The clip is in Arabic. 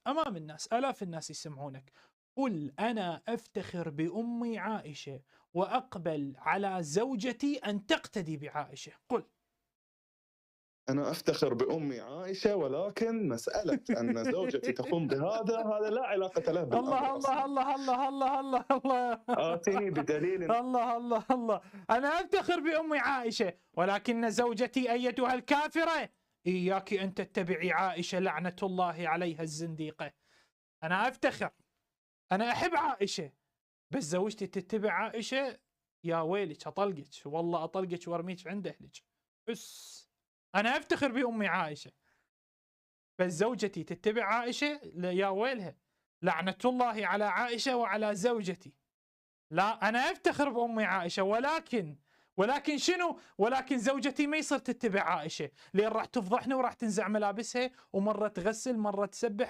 أمام الناس، آلاف الناس يسمعونك، قل أنا أفتخر بأمي عائشة وأقبل على زوجتي أن تقتدي بعائشة. قل. أنا أفتخر بأمي عائشة، ولكن مسألة أن زوجتي تقوم هذا لا علاقة له الله بالأمر الله أصلًا. الله الله الله الله الله آتِني بدليل. الله الله الله. أنا أفتخر بأمي عائشة ولكن زوجتي أيتها الكافرة إياك أن تتبعي عائشة لعنة الله عليها الزنديقة. أنا أفتخر، أنا أحب عائشة، بس زوجتي تتبع عائشة يا ويلك أطلقك، والله أطلقك وارميك عند أهلك. بس أنا أفتخر بأمي عائشة، بس زوجتي تتبع عائشة يا ويلها، لعنة الله على عائشة وعلى زوجتي. لا، أنا أفتخر بأمي عائشة، ولكن شنو؟ ولكن زوجتي ما يصير تتبع عائشة، لأن راح تفضحني وراح تنزع ملابسها، ومرة تغسل مرة تسبح.